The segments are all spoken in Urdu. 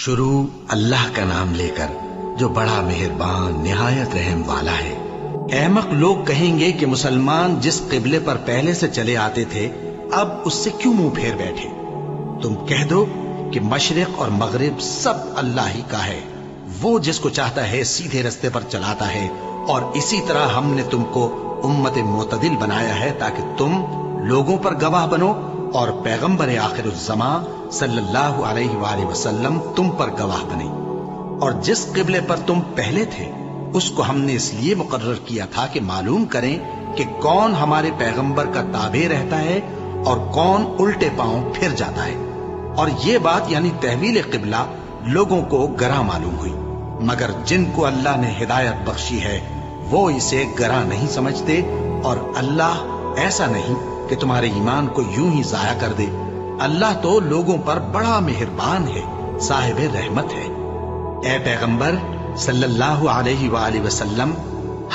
شروع اللہ کا نام لے کر جو بڑا مہربان نہایت رحم والا ہے۔ احمق لوگ کہیں گے کہ مسلمان جس قبلے پر پہلے سے چلے آتے تھے اب اس سے کیوں منہ پھیر بیٹھے؟ تم کہہ دو کہ مشرق اور مغرب سب اللہ ہی کا ہے، وہ جس کو چاہتا ہے سیدھے رستے پر چلاتا ہے، اور اسی طرح ہم نے تم کو امت معتدل بنایا ہے تاکہ تم لوگوں پر گواہ بنو اور پیغمبر آخر الزماں صلی اللہ علیہ وآلہ وسلم تم پر گواہ بنے۔ اور جس قبلے پر تم پہلے تھے اس کو ہم نے اس لیے مقرر کیا تھا کہ معلوم کریں کہ کون ہمارے پیغمبر کا تابع رہتا ہے اور کون الٹے پاؤں پھر جاتا ہے۔ اور یہ بات یعنی تحویل قبلہ لوگوں کو گراں معلوم ہوئی، مگر جن کو اللہ نے ہدایت بخشی ہے وہ اسے گراں نہیں سمجھتے، اور اللہ ایسا نہیں کہ تمہارے ایمان کو یوں ہی ضائع کر دے۔ اللہ تو لوگوں پر بڑا مہربان ہے، صاحب رحمت ہے۔ اے پیغمبر صلی اللہ علیہ وآلہ وسلم،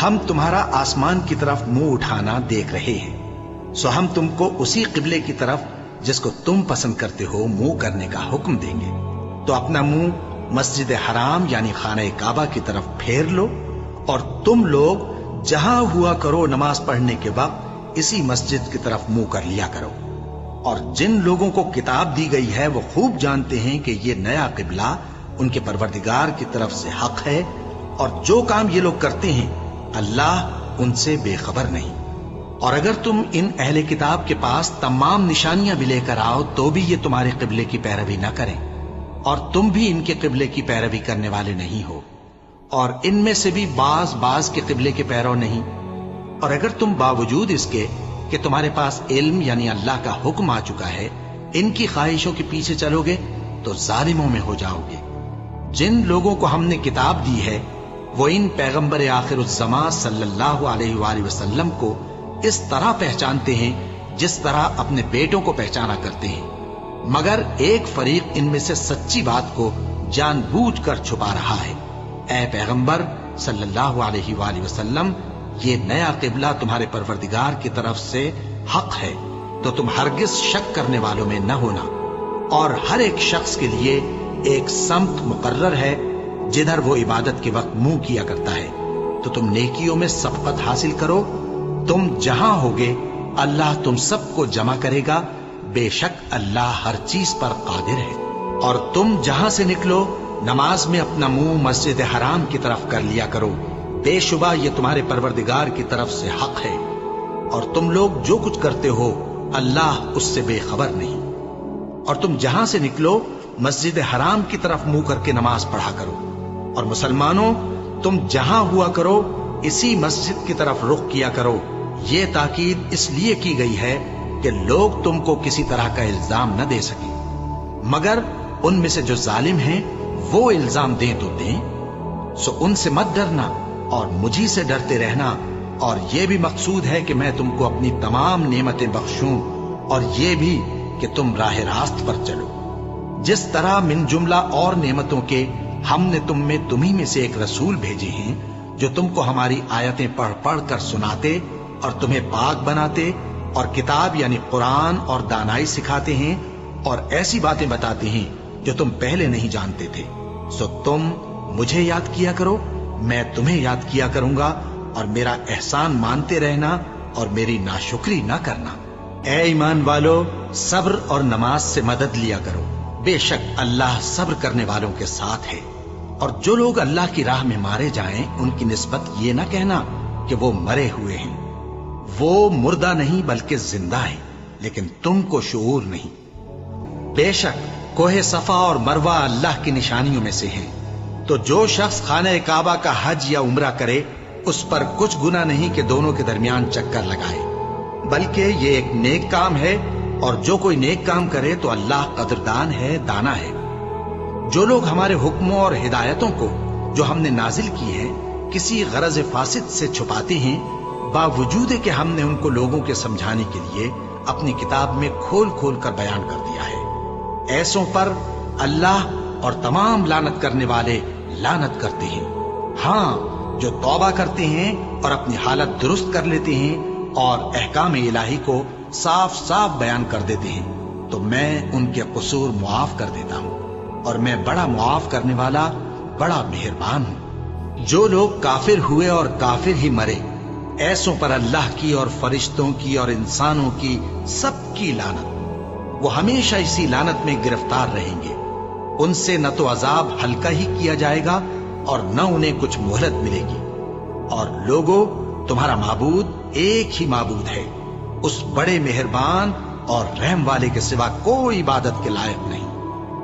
ہم تمہارا آسمان کی طرف منہ اٹھانا دیکھ رہے ہیں، سو ہم تم کو اسی قبلے کی طرف جس کو تم پسند کرتے ہو منہ کرنے کا حکم دیں گے۔ تو اپنا منہ مسجد حرام یعنی خانہ کعبہ کی طرف پھیر لو، اور تم لوگ جہاں ہوا کرو نماز پڑھنے کے وقت اسی مسجد کی طرف منہ کر لیا کرو۔ اور جن لوگوں کو کتاب دی گئی ہے وہ خوب جانتے ہیں کہ یہ نیا قبلہ ان کے پروردگار کی طرف سے حق ہے، اور جو کام یہ لوگ کرتے ہیں اللہ ان سے بے خبر نہیں۔ اور اگر تم ان اہل کتاب کے پاس تمام نشانیاں بھی لے کر آؤ تو بھی یہ تمہارے قبلے کی پیروی نہ کریں، اور تم بھی ان کے قبلے کی پیروی کرنے والے نہیں ہو، اور ان میں سے بھی بعض کے قبلے کے پیرو نہیں۔ اور اگر تم باوجود اس کے کہ تمہارے پاس علم یعنی اللہ کا حکم آ چکا ہے ان کی خواہشوں کے پیچھے چلو گے تو ظالموں میں ہو جاؤ گے۔ جن لوگوں کو ہم نے کتاب دی ہے وہ ان پیغمبر آخر الزماں صلی اللہ علیہ وآلہ وسلم کو اس طرح پہچانتے ہیں جس طرح اپنے بیٹوں کو پہچانا کرتے ہیں، مگر ایک فریق ان میں سے سچی بات کو جان بوجھ کر چھپا رہا ہے۔ اے پیغمبر صلی اللہ علیہ وآلہ وسلم، یہ نیا قبلہ تمہارے پروردگار کی طرف سے حق ہے، تو تم ہرگز شک کرنے والوں میں نہ ہونا، اور ہر ایک شخص کے لیے ایک سمت مقرر ہے جدھر وہ عبادت کے وقت منہ کیا کرتا ہے، تو تم نیکیوں میں سبقت حاصل کرو۔ تم جہاں ہوگے اللہ تم سب کو جمع کرے گا، بے شک اللہ ہر چیز پر قادر ہے۔ اور تم جہاں سے نکلو نماز میں اپنا منہ مسجد حرام کی طرف کر لیا کرو، بے شبہ یہ تمہارے پروردگار کی طرف سے حق ہے، اور تم لوگ جو کچھ کرتے ہو اللہ اس سے بے خبر نہیں۔ اور تم جہاں سے نکلو مسجد حرام کی طرف منہ کر کے نماز پڑھا کرو، اور مسلمانوں تم جہاں ہوا کرو اسی مسجد کی طرف رخ کیا کرو۔ یہ تاکید اس لیے کی گئی ہے کہ لوگ تم کو کسی طرح کا الزام نہ دے سکیں، مگر ان میں سے جو ظالم ہیں وہ الزام دیں تو دیں، سو ان سے مت ڈرنا اور مجھی سے ڈرتے رہنا۔ اور یہ بھی مقصود ہے کہ میں تم کو اپنی تمام نعمتیں بخشوں، اور یہ بھی کہ تم راہ راست پر چلو۔ جس طرح من جملہ اور نعمتوں کے ہم نے تمہیں میں سے ایک رسول بھیجے ہیں جو تم کو ہماری آیتیں پڑھ پڑھ کر سناتے اور تمہیں پاک بناتے، اور کتاب یعنی قرآن اور دانائی سکھاتے ہیں، اور ایسی باتیں بتاتے ہیں جو تم پہلے نہیں جانتے تھے۔ سو تم مجھے یاد کیا کرو، میں تمہیں یاد کیا کروں گا، اور میرا احسان مانتے رہنا اور میری ناشکری نہ کرنا۔ اے ایمان والو، صبر اور نماز سے مدد لیا کرو، بے شک اللہ صبر کرنے والوں کے ساتھ ہے۔ اور جو لوگ اللہ کی راہ میں مارے جائیں ان کی نسبت یہ نہ کہنا کہ وہ مرے ہوئے ہیں، وہ مردہ نہیں بلکہ زندہ ہیں، لیکن تم کو شعور نہیں۔ بے شک کوہ صفا اور مروہ اللہ کی نشانیوں میں سے ہیں، تو جو شخص خانہ کعبہ کا حج یا عمرہ کرے اس پر کچھ گناہ نہیں کہ دونوں کے درمیان چکر لگائے، بلکہ یہ ایک نیک کام ہے، اور جو کوئی نیک کام کرے تو اللہ قدردان ہے، دانا ہے۔ جو لوگ ہمارے حکموں اور ہدایتوں کو جو ہم نے نازل کی ہے کسی غرض فاسد سے چھپاتے ہیں، باوجود کہ ہم نے ان کو لوگوں کے سمجھانے کے لیے اپنی کتاب میں کھول کھول کر بیان کر دیا ہے، ایسوں پر اللہ اور تمام لعنت کرنے والے لعنت کرتے ہیں۔ ہاں، جو توبہ کرتے ہیں اور اپنی حالت درست کر لیتے ہیں اور احکام الہی کو صاف صاف بیان کر دیتے ہیں تو میں ان کے قصور معاف کر دیتا ہوں، اور میں بڑا معاف کرنے والا بڑا مہربان ہوں۔ جو لوگ کافر ہوئے اور کافر ہی مرے، ایسوں پر اللہ کی اور فرشتوں کی اور انسانوں کی سب کی لعنت، وہ ہمیشہ اسی لعنت میں گرفتار رہیں گے۔ ان سے نہ تو عذاب ہلکا ہی کیا جائے گا اور نہ انہیں کچھ مہلت ملے گی۔ اور لوگوں، تمہارا معبود ایک ہی معبود ہے، اس بڑے مہربان اور رحم والے کے سوا کوئی عبادت کے لائق نہیں۔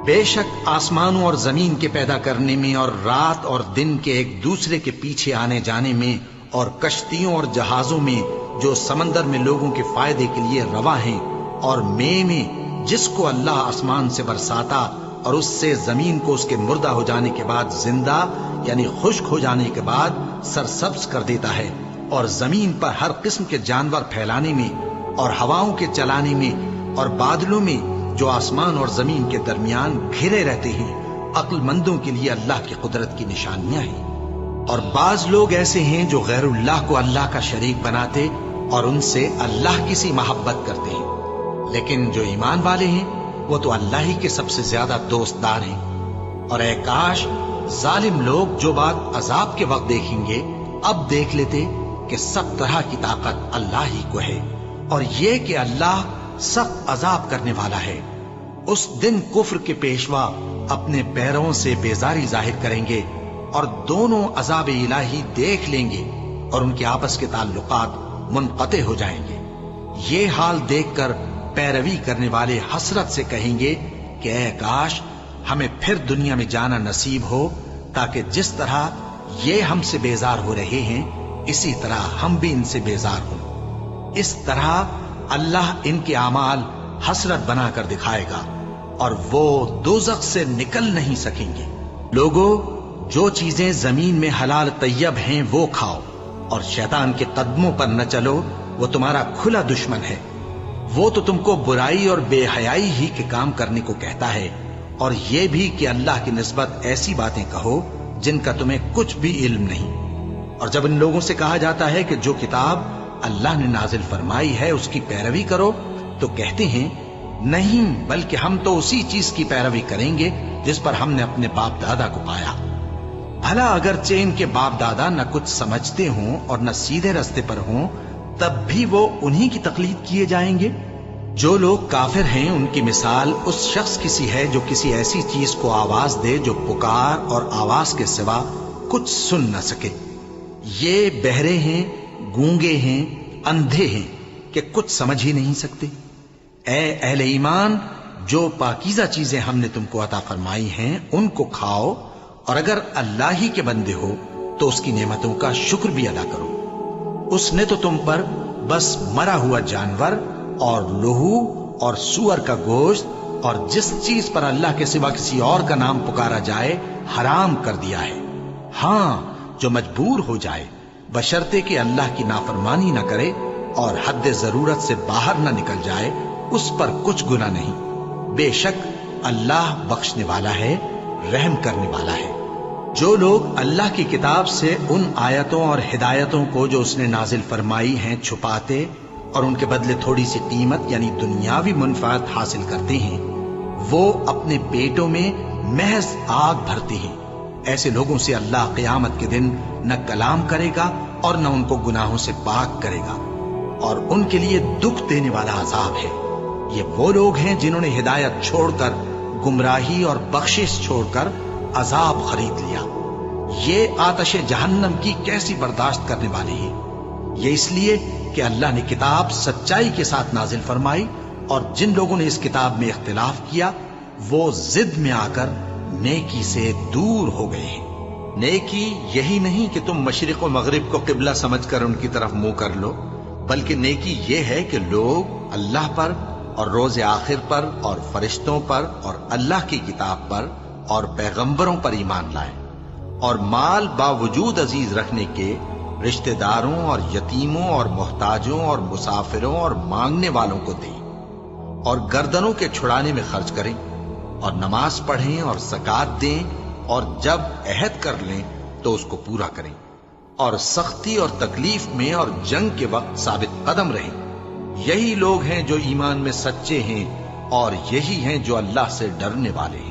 بے شک آسمانوں اور زمین کے پیدا کرنے میں اور رات اور دن کے ایک دوسرے کے پیچھے آنے جانے میں اور کشتیوں اور جہازوں میں جو سمندر میں لوگوں کے فائدے کے لیے رواں ہیں، اور میں جس کو اللہ آسمان سے برساتا اور اس سے زمین کو اس کے مردہ ہو جانے کے بعد زندہ یعنی خشک ہو جانے کے بعد سرسبز کر دیتا ہے، اور زمین پر ہر قسم کے جانور پھیلانے میں اور ہواؤں کے چلانے میں اور بادلوں میں جو آسمان اور زمین کے درمیان گھرے رہتے ہیں، عقل مندوں کے لیے اللہ کی قدرت کی نشانیاں ہیں۔ اور بعض لوگ ایسے ہیں جو غیر اللہ کو اللہ کا شریک بناتے اور ان سے اللہ کی سی محبت کرتے ہیں، لیکن جو ایمان والے ہیں وہ تو اللہ ہی کے سب سے زیادہ دوست دار ہیں۔ اور اے کاش ظالم لوگ جو بات عذاب کے وقت دیکھیں گے اب دیکھ لیتے کہ سب طرح کی طاقت اللہ ہی کو ہے، اور یہ کہ اللہ سخت عذاب کرنے والا ہے۔ اس دن کفر کے پیشوا اپنے پیروں سے بیزاری ظاہر کریں گے اور دونوں عذاب الہی دیکھ لیں گے اور ان کے آپس کے تعلقات منقطع ہو جائیں گے۔ یہ حال دیکھ کر پیروی کرنے والے حسرت سے کہیں گے کہ اے کاش ہمیں پھر دنیا میں جانا نصیب ہو، تاکہ جس طرح یہ ہم سے بیزار ہو رہے ہیں اسی طرح ہم بھی ان سے بیزار ہوں۔ اس طرح اللہ ان کے اعمال حسرت بنا کر دکھائے گا اور وہ دوزخ سے نکل نہیں سکیں گے۔ لوگوں، جو چیزیں زمین میں حلال طیب ہیں وہ کھاؤ، اور شیطان کے قدموں پر نہ چلو، وہ تمہارا کھلا دشمن ہے۔ وہ تو تم کو برائی اور بے حیائی ہی کے کام کرنے کو کہتا ہے، اور یہ بھی کہ اللہ کی نسبت ایسی باتیں کہو جن کا تمہیں کچھ بھی علم نہیں۔ اور جب ان لوگوں سے کہا جاتا ہے کہ جو کتاب اللہ نے نازل فرمائی ہے اس کی پیروی کرو، تو کہتے ہیں نہیں، بلکہ ہم تو اسی چیز کی پیروی کریں گے جس پر ہم نے اپنے باپ دادا کو پایا۔ بھلا اگرچہ ان کے باپ دادا نہ کچھ سمجھتے ہوں اور نہ سیدھے راستے پر ہوں، تب بھی وہ انہی کی تقلید کیے جائیں گے۔ جو لوگ کافر ہیں ان کی مثال اس شخص کی سی ہے جو کسی ایسی چیز کو آواز دے جو پکار اور آواز کے سوا کچھ سن نہ سکے۔ یہ بہرے ہیں، گونگے ہیں، اندھے ہیں کہ کچھ سمجھ ہی نہیں سکتے۔ اے اہل ایمان، جو پاکیزہ چیزیں ہم نے تم کو عطا فرمائی ہیں ان کو کھاؤ، اور اگر اللہ ہی کے بندے ہو تو اس کی نعمتوں کا شکر بھی ادا کرو۔ اس نے تو تم پر بس مرا ہوا جانور اور لہو اور سور کا گوشت اور جس چیز پر اللہ کے سوا کسی اور کا نام پکارا جائے حرام کر دیا ہے۔ ہاں، جو مجبور ہو جائے بشرطے کہ اللہ کی نافرمانی نہ کرے اور حد ضرورت سے باہر نہ نکل جائے، اس پر کچھ گناہ نہیں۔ بے شک اللہ بخشنے والا ہے، رحم کرنے والا ہے۔ جو لوگ اللہ کی کتاب سے ان آیتوں اور ہدایتوں کو جو اس نے نازل فرمائی ہیں چھپاتے اور ان کے بدلے تھوڑی سی قیمت یعنی دنیاوی منفعت حاصل کرتے ہیں، وہ اپنے پیٹوں میں محض آگ بھرتے ہیں۔ ایسے لوگوں سے اللہ قیامت کے دن نہ کلام کرے گا اور نہ ان کو گناہوں سے پاک کرے گا، اور ان کے لیے دکھ دینے والا عذاب ہے۔ یہ وہ لوگ ہیں جنہوں نے ہدایت چھوڑ کر گمراہی اور بخشش چھوڑ کر عذاب خرید لیا۔ یہ آتش جہنم کی کیسی برداشت کرنے والے ہیں۔ یہ اس لیے کہ اللہ نے کتاب سچائی کے ساتھ نازل فرمائی، اور جن لوگوں نے اس کتاب میں اختلاف کیا وہ ضد میں آ کر نیکی سے دور ہو گئے ہیں۔ نیکی یہی نہیں کہ تم مشرق و مغرب کو قبلہ سمجھ کر ان کی طرف منہ کر لو، بلکہ نیکی یہ ہے کہ لوگ اللہ پر اور روز آخر پر اور فرشتوں پر اور اللہ کی کتاب پر اور پیغمبروں پر ایمان لائیں، اور مال باوجود عزیز رکھنے کے رشتہ داروں اور یتیموں اور محتاجوں اور مسافروں اور مانگنے والوں کو دیں، اور گردنوں کے چھڑانے میں خرچ کریں، اور نماز پڑھیں اور زکوٰۃ دیں، اور جب عہد کر لیں تو اس کو پورا کریں، اور سختی اور تکلیف میں اور جنگ کے وقت ثابت قدم رہیں۔ یہی لوگ ہیں جو ایمان میں سچے ہیں، اور یہی ہیں جو اللہ سے ڈرنے والے ہیں۔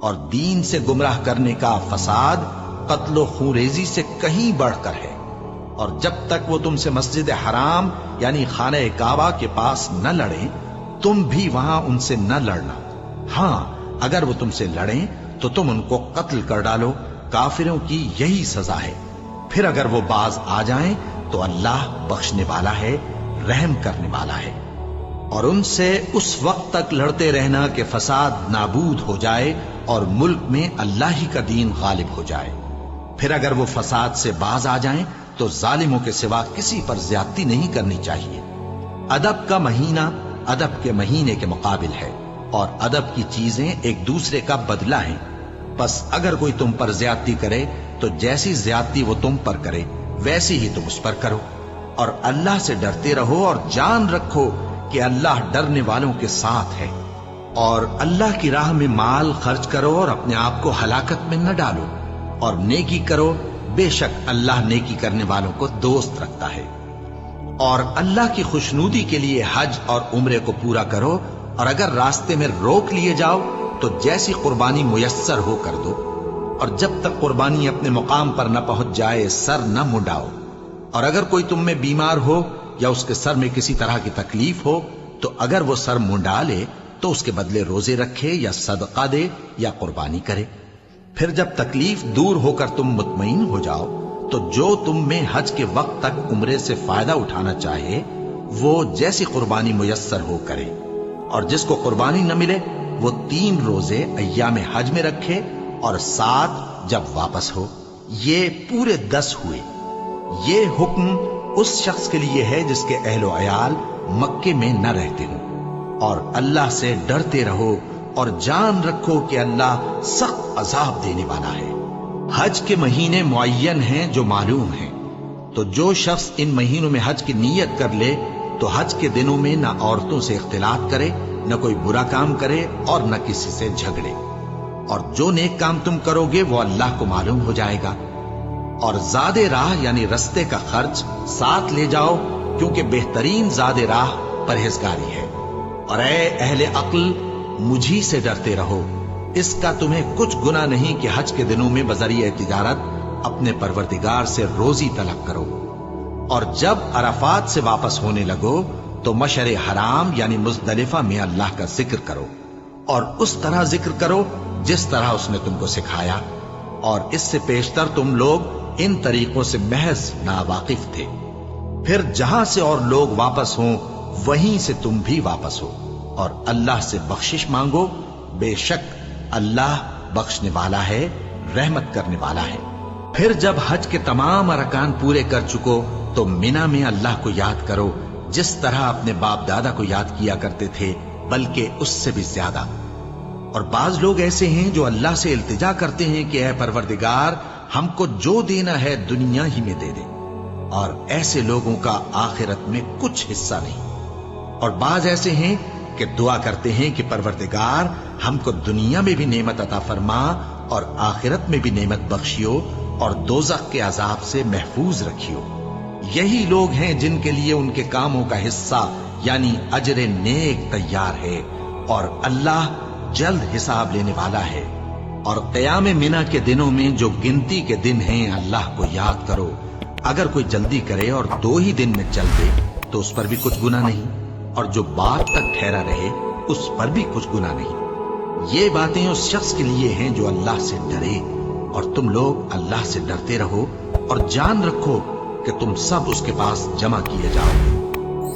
اور دین سے گمراہ کرنے کا فساد قتل و خونریزی سے کہیں بڑھ کر ہے۔ اور جب تک وہ تم سے مسجد حرام یعنی خانہ کعبہ کے پاس نہ لڑیں تم بھی وہاں ان سے نہ لڑنا۔ ہاں اگر وہ تم سے لڑیں تو تم ان کو قتل کر ڈالو، کافروں کی یہی سزا ہے۔ پھر اگر وہ باز آ جائیں تو اللہ بخشنے والا ہے، رحم کرنے والا ہے۔ اور ان سے اس وقت تک لڑتے رہنا کہ فساد نابود ہو جائے اور ملک میں اللہ ہی کا دین غالب ہو جائے۔ پھر اگر وہ فساد سے باز آ جائیں تو ظالموں کے سوا کسی پر زیادتی نہیں کرنی چاہیے۔ ادب کا مہینہ ادب کے مہینے کے مقابل ہے، اور ادب کی چیزیں ایک دوسرے کا بدلہ ہیں۔ بس اگر کوئی تم پر زیادتی کرے تو جیسی زیادتی وہ تم پر کرے ویسی ہی تم اس پر کرو، اور اللہ سے ڈرتے رہو اور جان رکھو کہ اللہ ڈرنے والوں کے ساتھ ہے۔ اور اللہ کی راہ میں مال خرچ کرو اور اپنے آپ کو ہلاکت میں نہ ڈالو، اور نیکی کرو، بے شک اللہ نیکی کرنے والوں کو دوست رکھتا ہے۔ اور اللہ کی خوشنودی کے لیے حج اور عمرے کو پورا کرو، اور اگر راستے میں روک لیے جاؤ تو جیسی قربانی میسر ہو کر دو، اور جب تک قربانی اپنے مقام پر نہ پہنچ جائے سر نہ منڈاؤ۔ اور اگر کوئی تم میں بیمار ہو یا اس کے سر میں کسی طرح کی تکلیف ہو تو اگر وہ سر منڈا لے تو اس کے بدلے روزے رکھے یا صدقہ دے یا قربانی کرے۔ پھر جب تکلیف دور ہو کر تم مطمئن ہو جاؤ تو جو تم میں حج کے وقت تک عمرے سے فائدہ اٹھانا چاہے وہ جیسی قربانی میسر ہو کرے، اور جس کو قربانی نہ ملے وہ 3 روزے ایام حج میں رکھے اور 7 جب واپس ہو، یہ پورے 10 ہوئے۔ یہ حکم اس شخص کے لیے ہے جس کے اہل و عیال مکے میں نہ رہتے ہوں۔ اور اللہ سے ڈرتے رہو اور جان رکھو کہ اللہ سخت عذاب دینے والا ہے۔ حج کے مہینے معین ہیں جو معلوم ہیں، تو جو شخص ان مہینوں میں حج کی نیت کر لے تو حج کے دنوں میں نہ عورتوں سے اختلاط کرے، نہ کوئی برا کام کرے اور نہ کسی سے جھگڑے۔ اور جو نیک کام تم کرو گے وہ اللہ کو معلوم ہو جائے گا۔ اور زاد راہ یعنی رستے کا خرچ ساتھ لے جاؤ، کیونکہ بہترین زاد راہ پرہیزگاری ہے۔ اور اے اہل عقل، مجھی سے ڈرتے رہو، اس کا تمہیں کچھ گناہ نہیں کہ حج کے دنوں میں بذریعہ تجارت اپنے پروردگار سے روزی طلب کرو۔ اور جب عرفات سے واپس ہونے لگو تو مشعر حرام یعنی مزدلفہ میں اللہ کا ذکر کرو، اور اس طرح ذکر کرو جس طرح اس نے تم کو سکھایا، اور اس سے پیشتر تم لوگ ان طریقوں سے محض ناواقف تھے۔ پھر جہاں سے اور لوگ واپس ہوں وہیں سے تم بھی واپس ہو، اور اللہ سے بخشش مانگو، بے شک اللہ بخشنے والا ہے، رحمت کرنے والا ہے۔ پھر جب حج کے تمام ارکان پورے کر چکو تو مینا میں اللہ کو یاد کرو جس طرح اپنے باپ دادا کو یاد کیا کرتے تھے، بلکہ اس سے بھی زیادہ۔ اور بعض لوگ ایسے ہیں جو اللہ سے التجا کرتے ہیں کہ اے پروردگار، ہم کو جو دینا ہے دنیا ہی میں دے دے، اور ایسے لوگوں کا آخرت میں کچھ حصہ نہیں۔ اور بعض ایسے ہیں کہ دعا کرتے ہیں کہ پروردگار ہم کو دنیا میں بھی نعمت عطا فرما اور آخرت میں بھی نعمت بخشیو اور دوزخ کے عذاب سے محفوظ رکھیو۔ یہی لوگ ہیں جن کے لیے ان کے کاموں کا حصہ یعنی اجر نیک تیار ہے، اور اللہ جلد حساب لینے والا ہے۔ اور قیام منی کے دنوں میں جو گنتی کے دن ہیں اللہ کو یاد کرو۔ اگر کوئی جلدی کرے اور 2 ہی دن میں چل دے تو اس پر بھی کچھ گناہ نہیں، اور جو بعد تک ٹھہرا رہے اس پر بھی کچھ گناہ نہیں۔ یہ باتیں اس شخص کے لیے ہیں جو اللہ سے ڈرے، اور تم لوگ اللہ سے ڈرتے رہو اور جان رکھو کہ تم سب اس کے پاس جمع کیے جاؤ گے۔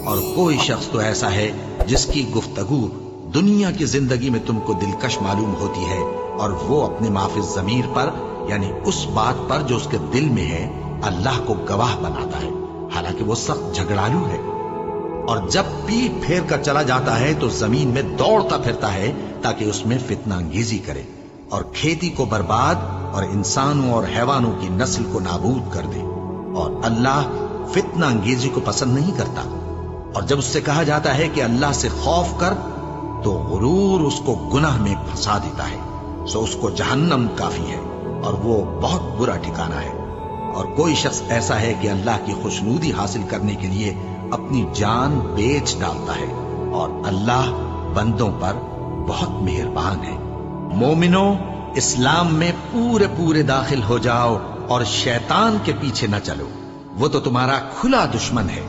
اور کوئی شخص تو ایسا ہے جس کی گفتگو دنیا کی زندگی میں تم کو دلکش معلوم ہوتی ہے، اور وہ اپنے معافی ضمیر پر یعنی اس بات پر جو اس کے دل میں ہے اللہ کو گواہ بناتا ہے، حالانکہ وہ سخت جھگڑالو ہے۔ اور جب پیٹ پھیر کر چلا جاتا ہے تو زمین میں دوڑتا پھرتا ہے تاکہ اس میں فتنہ انگیزی کرے اور کھیتی کو برباد اور انسانوں اور حیوانوں کی نسل کو نابود کر دے، اور اللہ فتنہ انگیزی کو پسند نہیں کرتا۔ اور جب اس سے کہا جاتا ہے کہ اللہ سے خوف کر تو غرور اس کو گناہ میں پھنسا دیتا ہے، سو اس کو جہنم کافی ہے اور وہ بہت برا ٹھکانہ ہے۔ اور کوئی شخص ایسا ہے کہ اللہ کی خوشنودی حاصل کرنے کے لیے اپنی جان بیچ ڈالتا ہے، اور اللہ بندوں پر بہت مہربان ہے۔ مومنوں، اسلام میں پورے پورے داخل ہو جاؤ اور شیطان کے پیچھے نہ چلو، وہ تو تمہارا کھلا دشمن ہے۔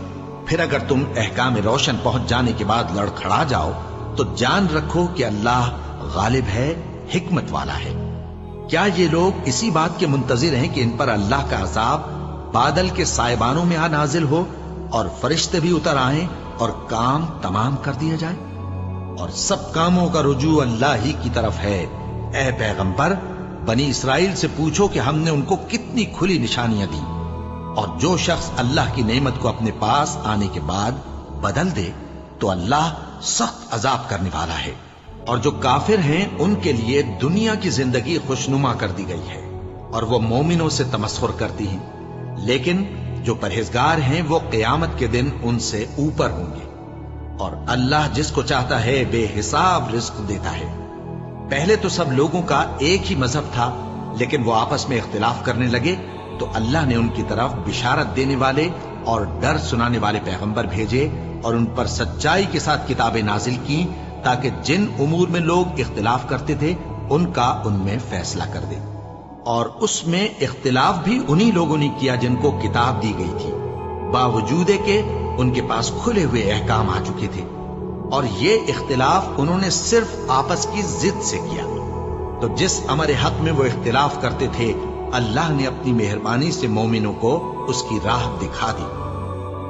پھر اگر تم احکام روشن پہنچ جانے کے بعد لڑکھڑا جاؤ تو جان رکھو کہ اللہ غالب ہے، حکمت والا ہے۔ کیا یہ لوگ اسی بات کے منتظر ہیں کہ ان پر اللہ کا عذاب بادل کے سائبانوں میں نازل ہو اور فرشتے بھی اتر آئیں اور کام تمام کر دیا جائے؟ اور سب کاموں کا رجوع اللہ ہی کی طرف ہے۔ اے پیغمبر، بنی اسرائیل سے پوچھو کہ ہم نے ان کو کتنی کھلی نشانیاں دی، اور جو شخص اللہ کی نعمت کو اپنے پاس آنے کے بعد بدل دے تو اللہ سخت عذاب کرنے والا ہے۔ اور جو کافر ہیں ان کے لیے دنیا کی زندگی خوشنما کر دی گئی ہے اور وہ مومنوں سے تمسخر کرتی ہیں، لیکن جو پرہیزگار ہیں وہ قیامت کے دن ان سے اوپر ہوں گے۔ اور اللہ جس کو چاہتا ہے بے حساب رزق دیتا ہے۔ پہلے تو سب لوگوں کا ایک ہی مذہب تھا، لیکن وہ آپس میں اختلاف کرنے لگے تو اللہ نے ان کی طرف بشارت دینے والے اور ڈر سنانے والے پیغمبر بھیجے اور ان پر سچائی کے ساتھ کتابیں نازل کی، تاکہ جن امور میں لوگ اختلاف کرتے تھے ان کا ان میں فیصلہ کر دے۔ اور اس میں اختلاف بھی انہی لوگوں نے کیا جن کو کتاب دی گئی تھی، باوجود کہ ان کے پاس کھلے ہوئے احکام آ چکے تھے، اور یہ اختلاف انہوں نے صرف آپس کی ضد سے کیا۔ تو جس امر حق میں وہ اختلاف کرتے تھے اللہ نے اپنی مہربانی سے مومنوں کو اس کی راہ دکھا دی،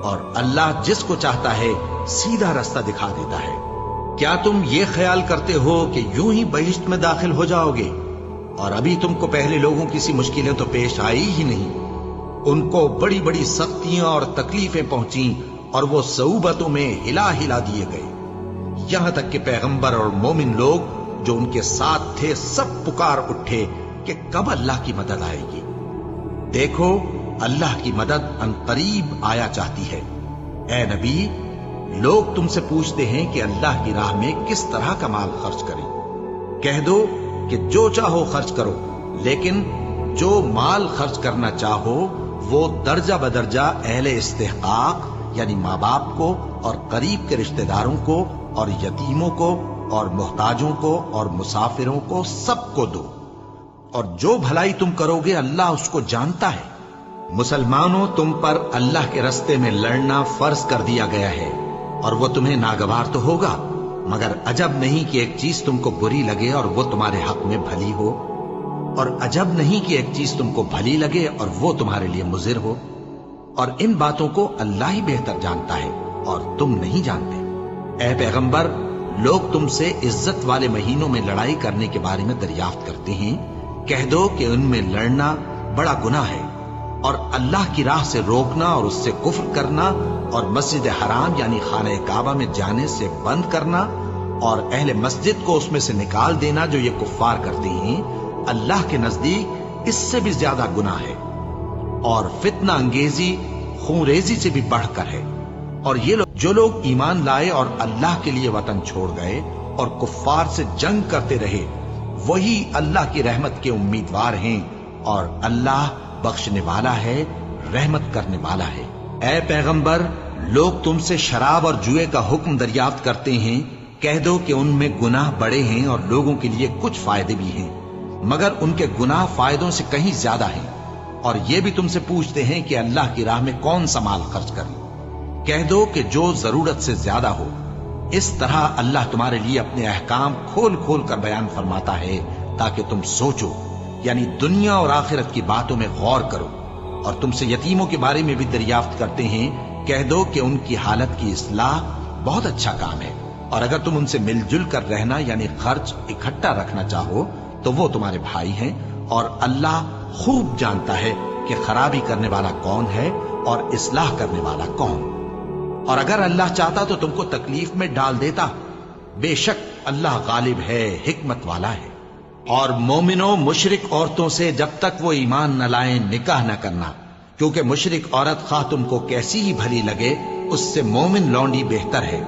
اور اللہ جس کو چاہتا ہے سیدھا رستہ دکھا دیتا ہے۔ کیا تم یہ خیال کرتے ہو کہ یوں ہی بہشت میں داخل ہو جاؤ گے؟ اور ابھی تم کو پہلے لوگوں کی سی مشکلیں تو پیش آئی ہی نہیں۔ ان کو بڑی بڑی سختیاں اور تکلیفیں پہنچیں اور وہ صعوبتوں میں ہلا ہلا دیے گئے، یہاں تک کہ پیغمبر اور مومن لوگ جو ان کے ساتھ تھے سب پکار اٹھے کہ کب اللہ کی مدد آئے گی۔ دیکھو اللہ کی مدد عنقریب آیا چاہتی ہے۔ اے نبی، لوگ تم سے پوچھتے ہیں کہ اللہ کی راہ میں کس طرح کا مال خرچ کریں۔ کہہ دو کہ جو چاہو خرچ کرو، لیکن جو مال خرچ کرنا چاہو وہ درجہ بدرجہ اہل استحقاق یعنی ماں باپ کو اور قریب کے رشتہ داروں کو اور یتیموں کو اور محتاجوں کو اور مسافروں کو سب کو دو، اور جو بھلائی تم کرو گے اللہ اس کو جانتا ہے۔ مسلمانوں، تم پر اللہ کے رستے میں لڑنا فرض کر دیا گیا ہے، اور وہ تمہیں ناگوار تو ہوگا، مگر عجب نہیں کہ ایک چیز تم کو بری لگے اور وہ تمہارے حق میں بھلی ہو، اور عجب نہیں کہ ایک چیز تم کو بھلی لگے اور وہ تمہارے لیے مضر ہو، اور ان باتوں کو اللہ ہی بہتر جانتا ہے اور تم نہیں جانتے۔ اے پیغمبر، لوگ تم سے عزت والے مہینوں میں لڑائی کرنے کے بارے میں دریافت کرتے ہیں، کہہ دو کہ ان میں لڑنا بڑا گناہ ہے، اور اللہ کی راہ سے روکنا اور اس سے کفر کرنا اور مسجد حرام یعنی خانہ کعبہ میں جانے سے بند کرنا اور اہل مسجد کو اس میں سے نکال دینا جو یہ کفار کرتے ہیں، اللہ کے نزدیک اس سے بھی زیادہ گناہ ہے، اور فتنہ انگیزی خونریزی سے بھی بڑھ کر ہے۔ اور یہ جو لوگ ایمان لائے اور اللہ کے لیے وطن چھوڑ گئے اور کفار سے جنگ کرتے رہے، وہی اللہ کی رحمت کے امیدوار ہیں، اور اللہ بخشنے والا ہے، رحمت کرنے والا ہے۔ اے پیغمبر، لوگ تم سے شراب اور جوئے کا حکم دریافت کرتے ہیں، کہہ دو کہ ان میں گناہ بڑے ہیں اور لوگوں کے لیے کچھ فائدے بھی ہیں، مگر ان کے گناہ فائدوں سے کہیں زیادہ ہیں۔ اور یہ بھی تم سے پوچھتے ہیں کہ اللہ کی راہ میں کون سا مال خرچ کریں، کہہ دو کہ جو ضرورت سے زیادہ ہو۔ اس طرح اللہ تمہارے لیے اپنے احکام کھول کھول کر بیان فرماتا ہے تاکہ تم سوچو، یعنی دنیا اور آخرت کی باتوں میں غور کرو۔ اور تم سے یتیموں کے بارے میں بھی دریافت کرتے ہیں، کہہ دو کہ ان کی حالت کی اصلاح بہت اچھا کام ہے، اور اگر تم ان سے مل جل کر رہنا یعنی خرچ اکٹھا رکھنا چاہو تو وہ تمہارے بھائی ہیں، اور اللہ خوب جانتا ہے کہ خرابی کرنے والا کون ہے اور اصلاح کرنے والا کون۔ اور اگر اللہ چاہتا تو تم کو تکلیف میں ڈال دیتا، بے شک اللہ غالب ہے، حکمت والا ہے۔ اور مومنوں، مشرک عورتوں سے جب تک وہ ایمان نہ لائیں نکاح نہ کرنا، کیونکہ مشرک عورت خواہ تم کو کیسی ہی بھلی لگے اس سے مومن لونڈی بہتر ہے۔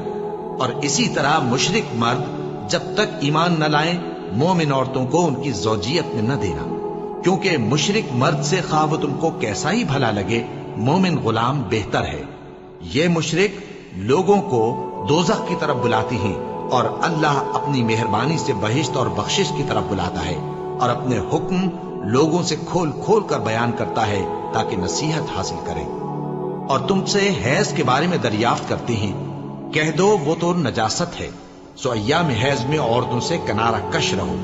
اور اسی طرح مشرک مرد جب تک ایمان نہ لائیں مومن عورتوں کو ان کی زوجیت میں نہ دینا، کیونکہ مشرک مرد سے خواہ وہ تم کو کیسا ہی بھلا لگے مومن غلام بہتر ہے۔ یہ مشرک لوگوں کو دوزخ کی طرف بلاتے ہیں، اور اللہ اپنی مہربانی سے بہشت اور بخشش کی طرف بلاتا ہے، اور اپنے حکم لوگوں سے کھول کھول کر بیان کرتا ہے تاکہ نصیحت حاصل کریں۔ اور تم سے حیض کے بارے میں دریافت کرتے ہیں، کہہ دو وہ تو نجاست ہے، سو ایام حیض میں عورتوں سے کنارہ کش رہو،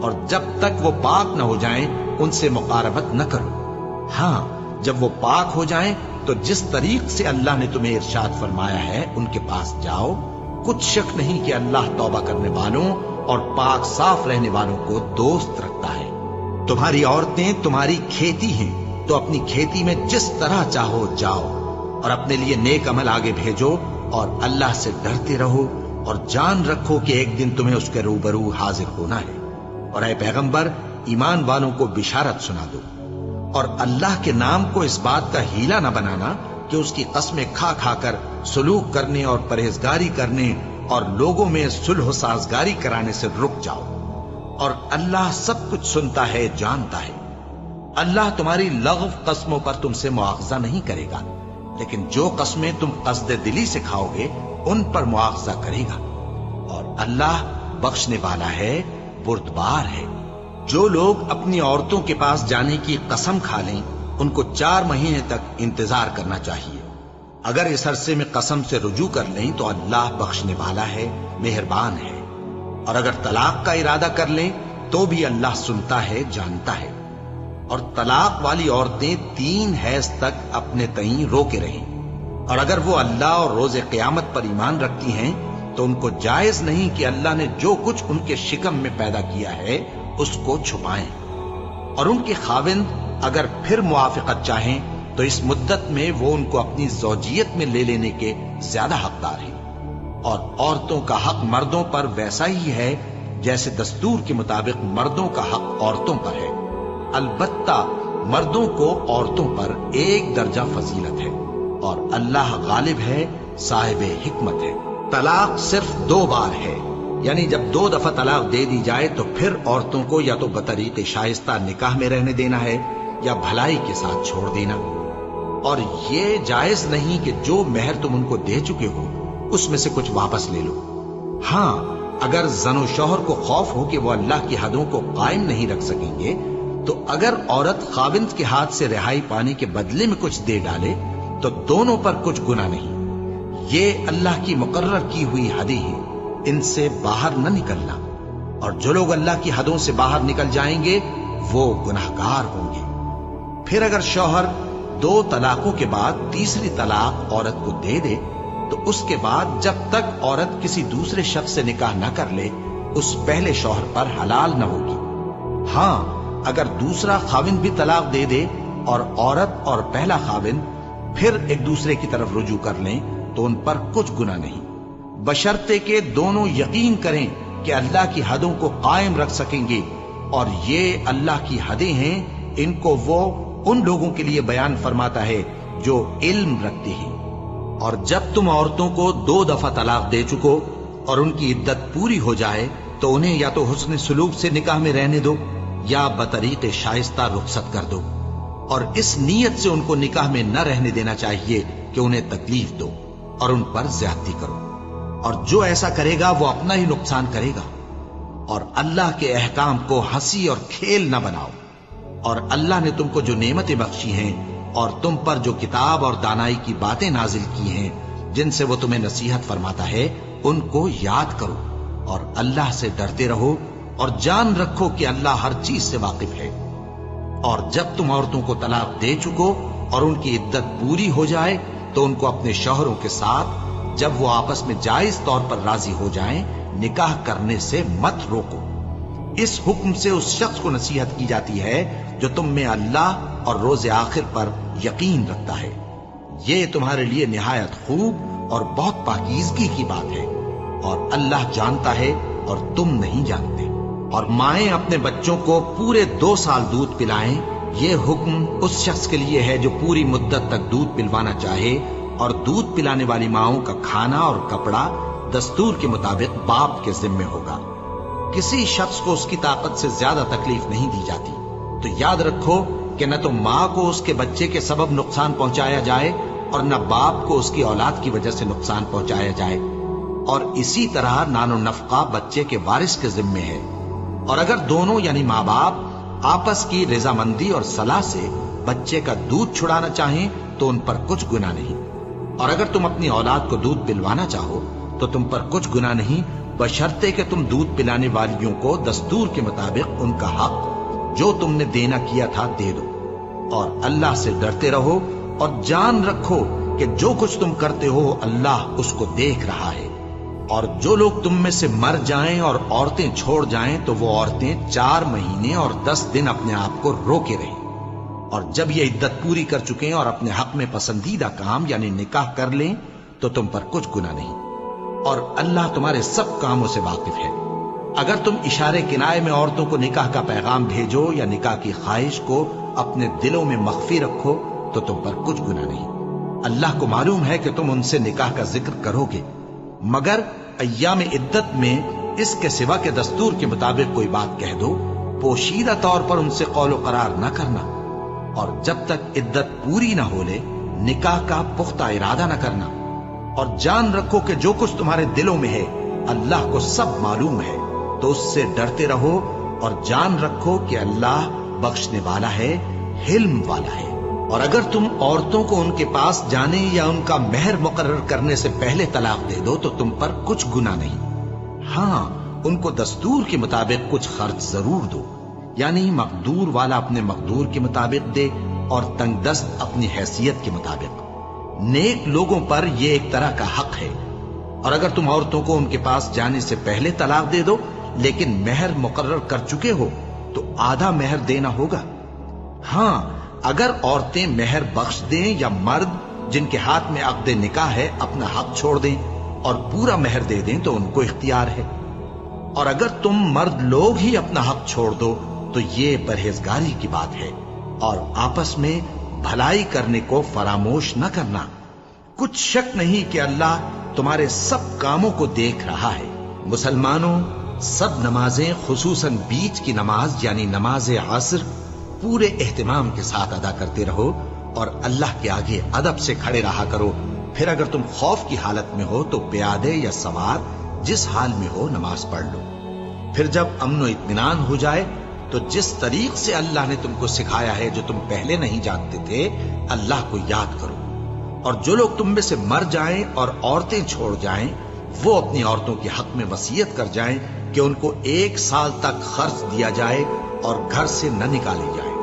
اور جب تک وہ پاک نہ ہو جائیں ان سے مقاربت نہ کرو۔ ہاں، جب وہ پاک ہو جائیں تو جس طریق سے اللہ نے تمہیں ارشاد فرمایا ہے ان کے پاس جاؤ۔ کچھ شک نہیں کہ اللہ توبہ کرنے والوں اور پاک صاف رہنے والوں کو دوست رکھتا ہے۔ تمہاری عورتیں تمہاری کھیتی ہیں، تو اپنی کھیتی میں جس طرح چاہو جاؤ، اور اپنے لیے نیک عمل آگے بھیجو، اور اللہ سے ڈرتے رہو، اور جان رکھو کہ ایک دن تمہیں اس کے روبرو حاضر ہونا ہے۔ اور اے پیغمبر، ایمان والوں کو بشارت سنا دو، اور اللہ کے نام کو اس بات کا ہیلا نہ بنانا کہ اس کی قسمیں کھا کھا کر سلوک کرنے اور پرہیزگاری کرنے اور لوگوں میں صلح و سازگاری کرانے سے رک جاؤ، اور اللہ سب کچھ سنتا ہے، جانتا ہے۔ اللہ تمہاری لغو قسموں پر تم سے مواخذہ نہیں کرے گا، لیکن جو قسمیں تم قصد دلی سے کھاؤ گے ان پر مواخذہ کرے گا، اور اللہ بخشنے والا ہے، بردبار ہے۔ جو لوگ اپنی عورتوں کے پاس جانے کی قسم کھا لیں ان کو 4 مہینے تک انتظار کرنا چاہیے۔ اگر اس عرصے میں قسم سے رجوع کر لیں تو اللہ بخشنے والا ہے، مہربان ہے۔ اور اگر طلاق کا ارادہ کر لیں تو بھی اللہ سنتا ہے، جانتا ہے۔ اور طلاق والی عورتیں 3 حیض تک اپنے تئیں روکے رہیں، اور اگر وہ اللہ اور روز قیامت پر ایمان رکھتی ہیں تو ان کو جائز نہیں کہ اللہ نے جو کچھ ان کے شکم میں پیدا کیا ہے اس کو چھپائیں۔ اور ان کے خاوند اگر پھر موافقت چاہیں تو اس مدت میں وہ ان کو اپنی زوجیت میں لے لینے کے زیادہ حقدار ہیں۔ اور عورتوں کا حق مردوں پر ویسا ہی ہے جیسے دستور کے مطابق مردوں کا حق عورتوں پر ہے، البتہ مردوں کو عورتوں پر 1 درجہ فضیلت ہے، اور اللہ غالب ہے، صاحب حکمت ہے۔ طلاق صرف 2 بار ہے، یعنی جب 2 دفعہ طلاق دے دی جائے تو پھر عورتوں کو یا تو بطریق شائستہ نکاح میں رہنے دینا ہے یا بھلائی کے ساتھ چھوڑ دینا۔ اور یہ جائز نہیں کہ جو مہر تم ان کو دے چکے ہو اس میں سے کچھ واپس لے لو۔ ہاں، اگر زن و شوہر کو خوف ہو کہ وہ اللہ کی حدوں کو قائم نہیں رکھ سکیں گے تو اگر عورت خاوند کے ہاتھ سے رہائی پانے کے بدلے میں کچھ دے ڈالے تو دونوں پر کچھ گناہ نہیں۔ یہ اللہ کی مقرر کی ہوئی حدیں ہیں، ان سے باہر نہ نکلنا، اور جو لوگ اللہ کی حدوں سے باہر نکل جائیں گے وہ گناہگار ہوں گے۔ پھر اگر شوہر 2 طلاقوں کے بعد تیسری طلاق عورت کو دے دے تو اس کے بعد جب تک عورت کسی دوسرے شخص سے نکاح نہ کر لے اس پہلے شوہر پر حلال نہ ہوگی۔ ہاں، اگر دوسرا خاوند بھی طلاق دے دے اور عورت اور پہلا خاوند پھر ایک دوسرے کی طرف رجوع کر لیں تو ان پر کچھ گناہ نہیں، بشرطے کہ دونوں یقین کریں کہ اللہ کی حدوں کو قائم رکھ سکیں گے، اور یہ اللہ کی حدیں ہیں، ان کو وہ ان لوگوں کے لیے بیان فرماتا ہے جو علم رکھتے ہیں۔ اور جب تم عورتوں کو 2 دفعہ طلاق دے چکو اور ان کی عدت پوری ہو جائے تو انہیں یا تو حسن سلوک سے نکاح میں رہنے دو یا بطریق شائستہ رخصت کر دو، اور اس نیت سے ان کو نکاح میں نہ رہنے دینا چاہیے کہ انہیں تکلیف دو اور ان پر زیادتی کرو، اور جو ایسا کرے گا وہ اپنا ہی نقصان کرے گا۔ اور اللہ کے احکام کو ہنسی اور کھیل نہ بناؤ، اور اللہ نے تم کو جو نعمتیں بخشی ہیں اور تم پر جو کتاب اور دانائی کی باتیں نازل کی ہیں جن سے وہ تمہیں نصیحت فرماتا ہے ان کو یاد کرو، اور اللہ سے ڈرتے رہو، اور جان رکھو کہ اللہ ہر چیز سے واقف ہے۔ اور جب تم عورتوں کو طلاق دے چکو اور ان کی عدت پوری ہو جائے تو ان کو اپنے شوہروں کے ساتھ جب وہ آپس میں جائز طور پر راضی ہو جائیں نکاح کرنے سے مت روکو۔ اس حکم سے اس شخص کو نصیحت کی جاتی ہے جو تم میں اللہ اور روز آخر پر یقین رکھتا ہے۔ یہ تمہارے لیے نہایت خوب اور بہت پاکیزگی کی بات ہے، اور اللہ جانتا ہے اور تم نہیں جانتے۔ اور مائیں اپنے بچوں کو پورے 2 سال دودھ پلائیں، یہ حکم اس شخص کے لیے ہے جو پوری مدت تک دودھ پلوانا چاہے، اور دودھ پلانے والی ماؤں کا کھانا اور کپڑا دستور کے مطابق باپ کے ذمے ہوگا۔ کسی شخص کو اس کی طاقت سے زیادہ تکلیف نہیں دی جاتی، تو یاد رکھو کہ نہ تو ماں کو اس کے بچے کے سبب نقصان پہنچایا جائے اور نہ باپ کو اس کی اولاد کی وجہ سے نقصان پہنچایا جائے، اور اسی طرح نان و نفقہ بچے کے وارث کے ذمے ہے۔ اور اگر دونوں یعنی ماں باپ آپس کی رضامندی اور صلاح سے بچے کا دودھ چھڑانا چاہیں تو ان پر کچھ گناہ نہیں، اور اگر تم اپنی اولاد کو دودھ پلوانا چاہو تو تم پر کچھ گناہ نہیں، بشرطے کہ تم دودھ پلانے والیوں کو دستور کے مطابق ان کا حق جو تم نے دینا کیا تھا دے دو، اور اللہ سے ڈرتے رہو اور جان رکھو کہ جو کچھ تم کرتے ہو اللہ اس کو دیکھ رہا ہے۔ اور جو لوگ تم میں سے مر جائیں اور عورتیں چھوڑ جائیں تو وہ عورتیں 4 مہینے اور 10 دن اپنے آپ کو روکے رہیں، اور جب یہ عدت پوری کر چکیں اور اپنے حق میں پسندیدہ کام یعنی نکاح کر لیں تو تم پر کچھ گناہ نہیں، اور اللہ تمہارے سب کاموں سے واقف ہے۔ اگر تم اشارے کنائے میں عورتوں کو نکاح کا پیغام بھیجو یا نکاح کی خواہش کو اپنے دلوں میں مخفی رکھو تو تم پر کچھ گناہ نہیں۔ اللہ کو معلوم ہے کہ تم ان سے نکاح کا ذکر کرو گے، مگر ایام عدت میں اس کے سوا کے دستور کے مطابق کوئی بات کہہ دو، پوشیدہ طور پر ان سے قول و قرار نہ کرنا، اور جب تک عدت پوری نہ ہو لے نکاح کا پختہ ارادہ نہ کرنا، اور جان رکھو کہ جو کچھ تمہارے دلوں میں ہے اللہ کو سب معلوم ہے، تو اس سے ڈرتے رہو اور جان رکھو کہ اللہ بخشنے والا ہے، حلم والا ہے۔ اور اگر تم عورتوں کو ان کے پاس جانے یا ان کا مہر مقرر کرنے سے پہلے طلاق دے دو تو تم پر کچھ گناہ نہیں، ہاں ان کو دستور کے مطابق کچھ خرچ ضرور دو، یعنی مقدور والا اپنے مقدور کے مطابق دے اور تنگ دست اپنی حیثیت کے مطابق۔ نیک لوگوں پر یہ ایک طرح کا حق ہے۔ اور اگر تم عورتوں کو ان کے پاس جانے سے پہلے طلاق دے دو لیکن مہر مقرر کر چکے ہو تو آدھا مہر دینا ہوگا۔ ہاں اگر عورتیں مہر بخش دیں یا مرد جن کے ہاتھ میں عقد نکاح ہے اپنا حق چھوڑ دیں اور پورا مہر دے دیں تو ان کو اختیار ہے۔ اور اگر تم مرد لوگ ہی اپنا حق چھوڑ دو تو یہ پرہیزگاری کی بات ہے، اور آپس میں بھلائی کرنے کو فراموش نہ کرنا۔ کچھ شک نہیں کہ اللہ تمہارے سب کاموں کو دیکھ رہا ہے۔ مسلمانوں، سب نمازیں خصوصاً بیچ کی نماز یعنی نماز عصر پورے اہتمام کے ساتھ ادا کرتے رہو اور اللہ کے آگے ادب سے کھڑے رہا کرو۔ پھر اگر تم خوف کی حالت میں ہو تو پیادے یا سوار جس حال میں ہو نماز پڑھ لو۔ پھر جب امن و اطمینان ہو جائے تو جس طریق سے اللہ نے تم کو سکھایا ہے جو تم پہلے نہیں جانتے تھے اللہ کو یاد کرو۔ اور جو لوگ تم میں سے مر جائیں اور عورتیں چھوڑ جائیں وہ اپنی عورتوں کے حق میں وصیت کر جائیں کہ ان کو 1 سال تک خرچ دیا جائے اور گھر سے نہ نکالی جائے۔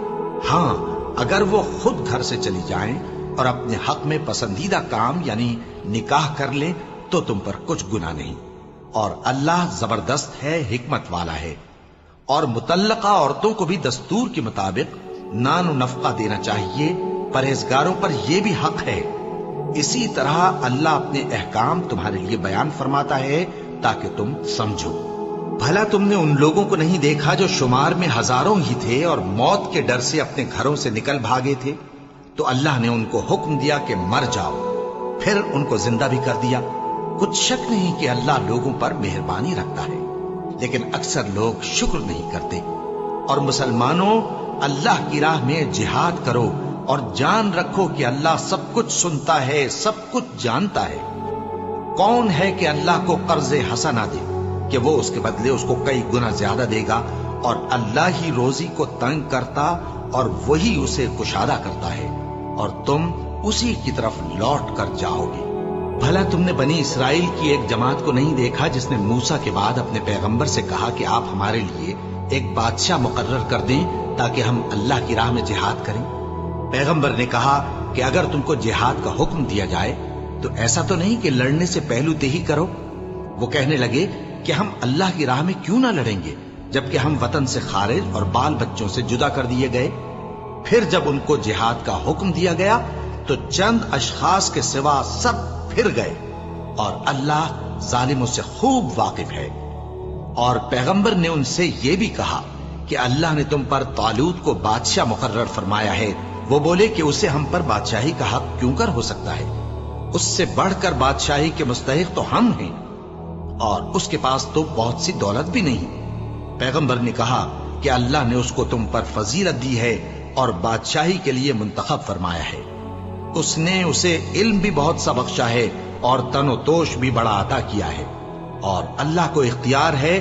ہاں اگر وہ خود گھر سے چلی جائیں اور اپنے حق میں پسندیدہ کام یعنی نکاح کر لیں تو تم پر کچھ گناہ نہیں، اور اللہ زبردست ہے، حکمت والا ہے۔ اور مطلقہ عورتوں کو بھی دستور کے مطابق نان و نفقہ دینا چاہیے، پرہیزگاروں پر یہ بھی حق ہے۔ اسی طرح اللہ اپنے احکام تمہارے لیے بیان فرماتا ہے تاکہ تم سمجھو۔ بھلا تم نے ان لوگوں کو نہیں دیکھا جو شمار میں ہزاروں ہی تھے اور موت کے ڈر سے اپنے گھروں سے نکل بھاگے تھے؟ تو اللہ نے ان کو حکم دیا کہ مر جاؤ، پھر ان کو زندہ بھی کر دیا۔ کچھ شک نہیں کہ اللہ لوگوں پر مہربانی رکھتا ہے، لیکن اکثر لوگ شکر نہیں کرتے۔ اور مسلمانوں، اللہ کی راہ میں جہاد کرو اور جان رکھو کہ اللہ سب کچھ سنتا ہے، سب کچھ جانتا ہے۔ کون ہے کہ اللہ کو قرض حسنہ دے کہ وہ اس کے بدلے اس کو کئی گنا زیادہ دے گا، اور اللہ ہی روزی کو تنگ کرتا اور وہی اسے کشادہ کرتا ہے، اور تم اسی کی طرف لوٹ کر جاؤ گے۔ بھلا تم نے بنی اسرائیل کی ایک جماعت کو نہیں دیکھا جس نے موسیٰ کے بعد اپنے پیغمبر سے کہا کہ آپ ہمارے لیے ایک بادشاہ مقرر کر دیں تاکہ ہم اللہ کی راہ میں جہاد کریں؟ پیغمبر نے کہا کہ اگر تم کو جہاد کا حکم دیا جائے تو ایسا تو نہیں کہ لڑنے سے پہلو تہی کرو۔ وہ کہنے لگے کہ ہم اللہ کی راہ میں کیوں نہ لڑیں گے جبکہ ہم وطن سے خارج اور بال بچوں سے جدا کر دیے گئے۔ پھر جب ان کو جہاد کا حکم دیا گیا تو چند اشخاص کے سوا سب پھر گئے، اور اللہ ظالموں سے خوب واقف ہے۔ اور پیغمبر نے ان سے یہ بھی کہا کہ اللہ نے تم پر طالوت کو بادشاہ مقرر فرمایا ہے۔ وہ بولے کہ اسے ہم پر بادشاہی کا حق کیوں کر ہو سکتا ہے؟ اس سے بڑھ کر بادشاہی کے مستحق تو ہم ہیں، اور اس کے پاس تو بہت سی دولت بھی نہیں۔ پیغمبر نے کہا کہ اللہ نے اس کو تم پر فضیلت دی ہے اور بادشاہی کے لیے منتخب فرمایا ہے۔ اس نے اسے علم بھی بہت سا بخشا ہے اور تن و توش بھی بڑا عطا کیا ہے، اور اللہ کو اختیار ہے